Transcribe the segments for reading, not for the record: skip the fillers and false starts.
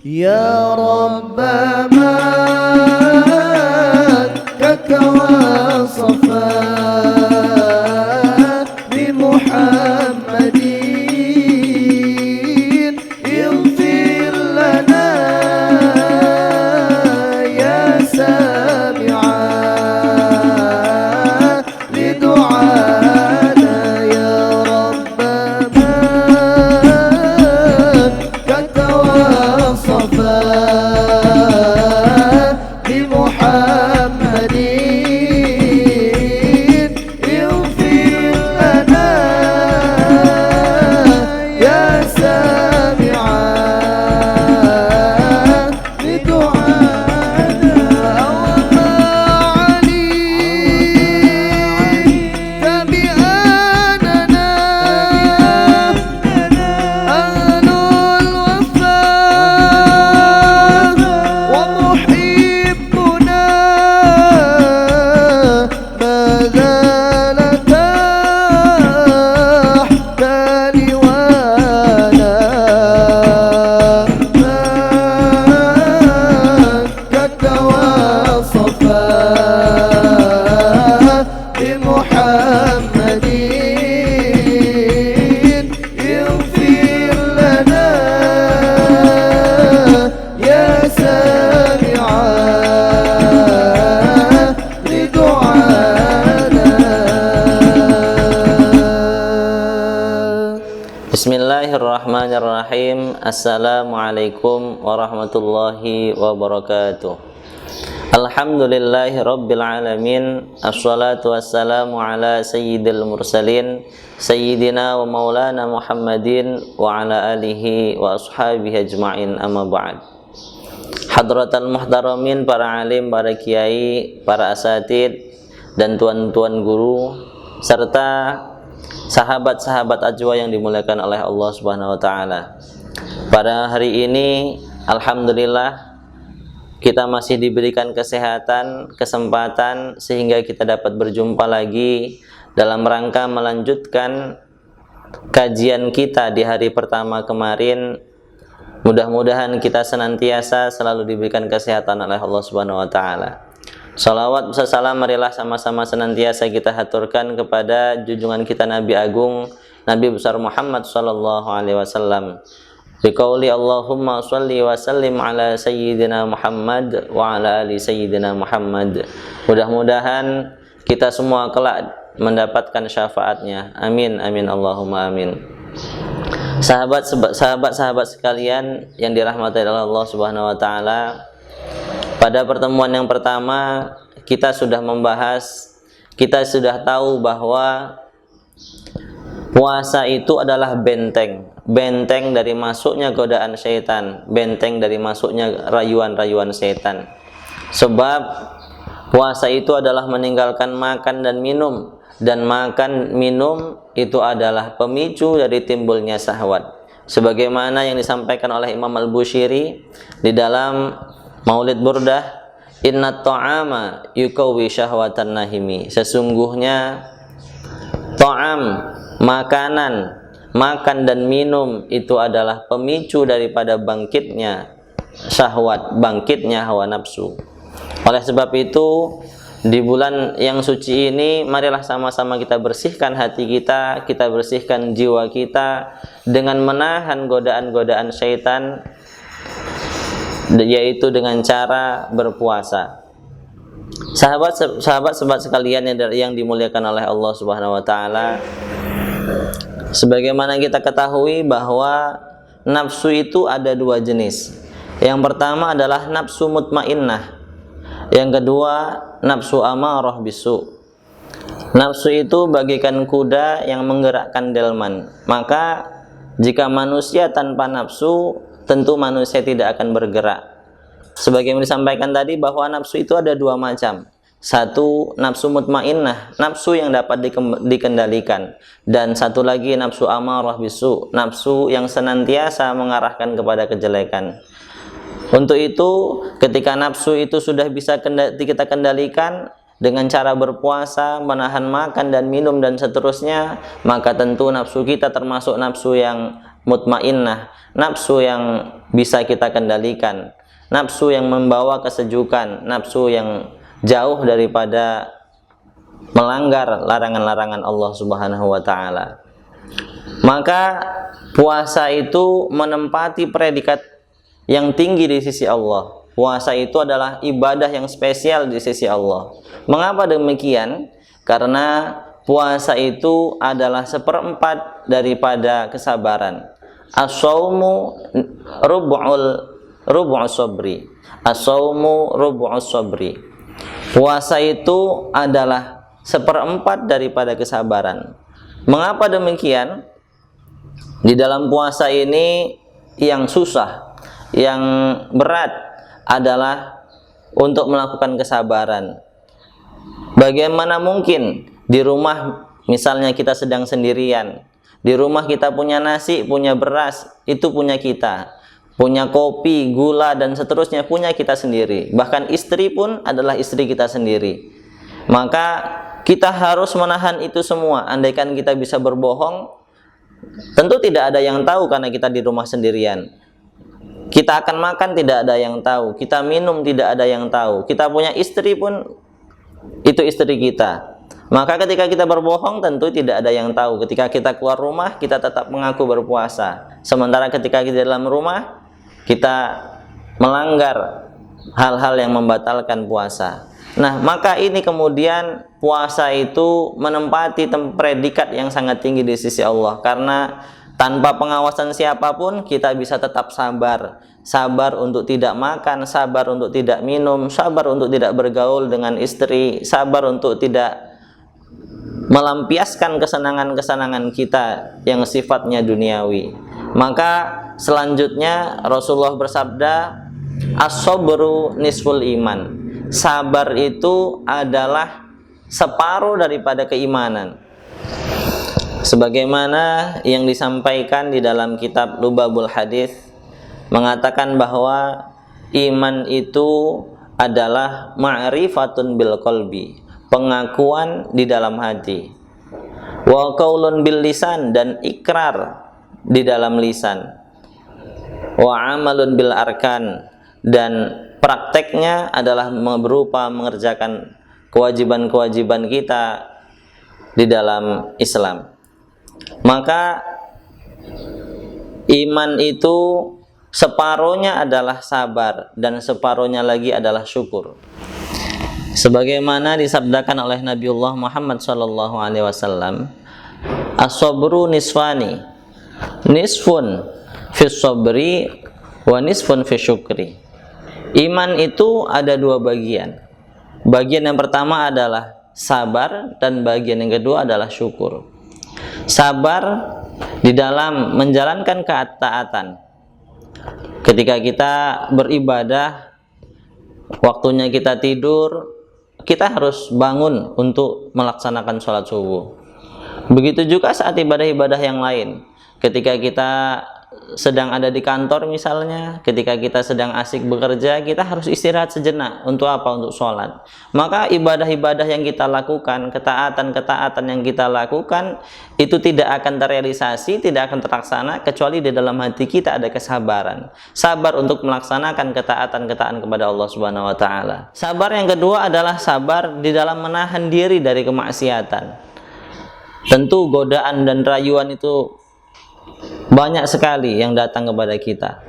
يا رب مكة وصفا بمحمد اغفر لنا يا سامعا لدعانا يا رب مكة وصفا بمحمد اغفر لنا يا سامعا لدعانا وما علمت بأننا أهل الوفاء ومحبنا ما زال تحت لوانا مكة وصفا بمحمد اغفر لنا يا سامعا لدعانا. Bismillahirrahmanirrahim. Assalamualaikum warahmatullahi wabarakatuh. Alhamdulillahi rabbil alamin. Assalatu wassalamu ala sayyidil mursalin sayyidina wa maulana Muhammadin wa ala alihi wa ashabihi ajma'in, amma ba'd. Hadratal muhtaramin, para alim, para kiai, para asatid dan tuan-tuan guru serta sahabat-sahabat ajwa yang dimuliakan oleh Allah Subhanahu wa taala. Pada hari ini alhamdulillah kita masih diberikan kesehatan, kesempatan sehingga kita dapat berjumpa lagi dalam rangka melanjutkan kajian kita di hari pertama kemarin. Mudah-mudahan kita senantiasa selalu diberikan kesehatan oleh Allah Subhanahu wa taala. Salawat salam marilah sama-sama senantiasa kita haturkan kepada junjungan kita Nabi Agung, Nabi besar Muhammad sallallahu alaihi wasallam. Biqauli Allahumma shalli wa sallim ala sayyidina Muhammad wa ala ali sayyidina Muhammad. Mudah-mudahan kita semua kelak mendapatkan syafaatnya. Amin amin Allahumma amin. Sahabat-sahabat sekalian yang dirahmati oleh Allah Subhanahu wa taala, pada pertemuan yang pertama kita sudah tahu bahwa puasa itu adalah benteng dari masuknya godaan syaitan, benteng dari masuknya rayuan-rayuan syaitan. Sebab puasa itu adalah meninggalkan makan dan minum, dan makan minum itu adalah pemicu dari timbulnya syahwat. Sebagaimana yang disampaikan oleh Imam Al-Bushiri di dalam Maulid Burdah, inna ta'ama yuqawwi syahwatan nahimi. Sesungguhnya ta'am, makanan, makan dan minum itu adalah pemicu daripada bangkitnya syahwat, bangkitnya hawa nafsu. Oleh sebab itu, di bulan yang suci ini marilah sama-sama kita bersihkan hati kita, kita bersihkan jiwa kita dengan menahan godaan-godaan syaitan, yaitu dengan cara berpuasa. Sahabat sekalian yang dimuliakan oleh Allah Subhanahu wa taala, sebagaimana kita ketahui bahwa nafsu itu ada dua jenis. Yang pertama adalah nafsu mutmainnah, yang kedua nafsu amarah bisu. Nafsu itu bagaikan kuda yang menggerakkan delman. Maka jika manusia tanpa nafsu, tentu manusia tidak akan bergerak. Sebagaimana disampaikan tadi bahwa nafsu itu ada dua macam. Satu, nafsu mutmainnah, nafsu yang dapat dikendalikan. Dan satu lagi nafsu amarah bisu, nafsu yang senantiasa mengarahkan kepada kejelekan. Untuk itu, ketika nafsu itu sudah bisa kita kendalikan, dengan cara berpuasa, menahan makan dan minum dan seterusnya, maka tentu nafsu kita termasuk nafsu yang mutmainnah, nafsu yang bisa kita kendalikan, nafsu yang membawa kesejukan, nafsu yang jauh daripada melanggar larangan-larangan Allah Subhanahu wa taala. Maka puasa itu menempati predikat yang tinggi di sisi Allah. Puasa itu adalah ibadah yang spesial di sisi Allah. Mengapa demikian? Karena puasa itu adalah seperempat daripada kesabaran. As-saumu rubu'us sabri. As-saumu rubu'us sabri. Puasa itu adalah seperempat daripada kesabaran. Mengapa demikian? Di dalam puasa ini yang susah, yang berat adalah untuk melakukan kesabaran. Bagaimana mungkin di rumah misalnya kita sedang sendirian, di rumah kita punya nasi, punya beras, itu punya kita, punya kopi, gula dan seterusnya punya kita sendiri. Bahkan istri pun adalah istri kita sendiri. Maka kita harus menahan itu semua. Andaikan kita bisa berbohong, tentu tidak ada yang tahu karena kita di rumah sendirian. Kita akan makan tidak ada yang tahu, kita minum tidak ada yang tahu, kita punya istri pun itu istri kita. Maka ketika kita berbohong tentu tidak ada yang tahu. Ketika kita keluar rumah kita tetap mengaku berpuasa. Sementara ketika kita di dalam rumah kita melanggar hal-hal yang membatalkan puasa. Nah, maka ini kemudian puasa itu menempati predikat yang sangat tinggi di sisi Allah, karena tanpa pengawasan siapapun kita bisa tetap sabar. Sabar untuk tidak makan, sabar untuk tidak minum, sabar untuk tidak bergaul dengan istri, sabar untuk tidak melampiaskan kesenangan-kesenangan kita yang sifatnya duniawi. Maka selanjutnya Rasulullah bersabda, as-sabru nisful iman. Sabar itu adalah separuh daripada keimanan. Sebagaimana yang disampaikan di dalam kitab Lubabul Hadis mengatakan bahwa iman itu adalah ma'rifatun bil qalbi, pengakuan di dalam hati, wa qaulun bil lisan, dan ikrar di dalam lisan, wa amalun bil arkan, dan prakteknya adalah berupa mengerjakan kewajiban-kewajiban kita di dalam Islam. Maka iman itu separuhnya adalah sabar dan separuhnya lagi adalah syukur. Sebagaimana disabdakan oleh Nabiullah Muhammad SAW, as-sabru nisfani, nisfun fis sabri wa nisfun fis syukri. Iman itu ada dua bagian. Bagian yang pertama adalah sabar dan bagian yang kedua adalah syukur. Sabar di dalam menjalankan ketaatan. Ketika kita beribadah, waktunya kita tidur, kita harus bangun untuk melaksanakan sholat subuh. Begitu juga saat ibadah-ibadah yang lain. Ketika kita sedang ada di kantor misalnya, ketika kita sedang asik bekerja, kita harus istirahat sejenak. Untuk apa? Untuk sholat. Maka ibadah-ibadah yang kita lakukan, ketaatan-ketaatan yang kita lakukan, itu tidak akan terrealisasi, tidak akan terlaksana kecuali di dalam hati kita ada kesabaran. Sabar untuk melaksanakan ketaatan-ketaatan kepada Allah Subhanahu wa taala. Sabar yang kedua adalah sabar di dalam menahan diri dari kemaksiatan. Tentu godaan dan rayuan itu banyak sekali yang datang kepada kita.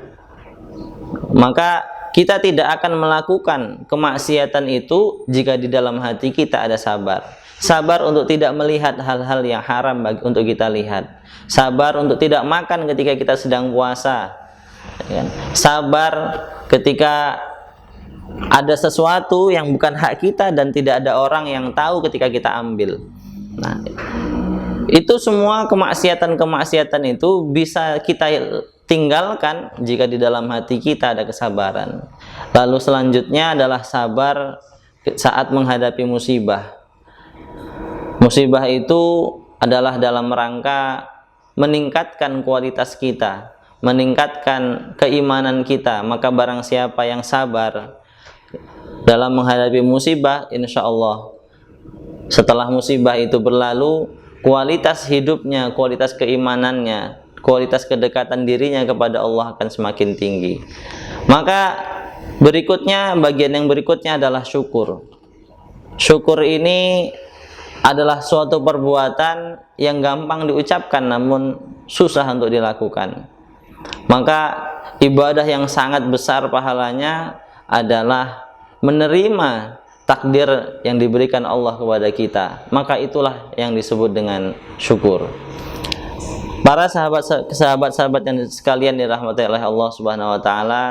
Maka kita tidak akan melakukan kemaksiatan itu jika di dalam hati kita ada sabar. Sabar untuk tidak melihat hal-hal yang haram untuk kita lihat. Sabar untuk tidak makan ketika kita sedang puasa. Sabar ketika ada sesuatu yang bukan hak kita dan tidak ada orang yang tahu ketika kita ambil. Nah, itu semua kemaksiatan-kemaksiatan itu bisa kita tinggalkan jika di dalam hati kita ada kesabaran. Lalu selanjutnya adalah sabar saat menghadapi musibah. Musibah itu adalah dalam rangka meningkatkan kualitas kita, meningkatkan keimanan kita. Maka barang siapa yang sabar dalam menghadapi musibah, insya Allah Setelah musibah itu berlalu, kualitas hidupnya, kualitas keimanannya, kualitas kedekatan dirinya kepada Allah akan semakin tinggi. Maka berikutnya, bagian yang berikutnya adalah syukur. Syukur ini adalah suatu perbuatan yang gampang diucapkan namun susah untuk dilakukan. Maka ibadah yang sangat besar pahalanya adalah menerima takdir yang diberikan Allah kepada kita. Maka itulah yang disebut dengan syukur. Para sahabat-sahabat yang sekalian dirahmati oleh Allah Subhanahu wa taala,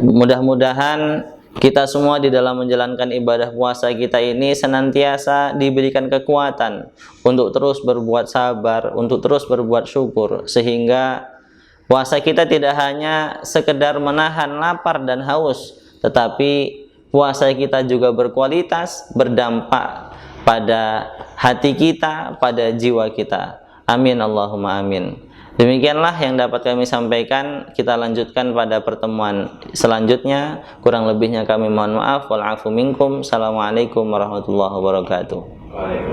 mudah-mudahan kita semua di dalam menjalankan ibadah puasa kita ini senantiasa diberikan kekuatan untuk terus berbuat sabar, untuk terus berbuat syukur, sehingga puasa kita tidak hanya sekedar menahan lapar dan haus, tetapi puasa kita juga berkualitas, berdampak pada hati kita, pada jiwa kita. Amin Allahumma amin. Demikianlah yang dapat kami sampaikan. Kita lanjutkan pada pertemuan selanjutnya. Kurang lebihnya kami mohon maaf. Wal afu minkum. Assalamualaikum warahmatullahi wabarakatuh.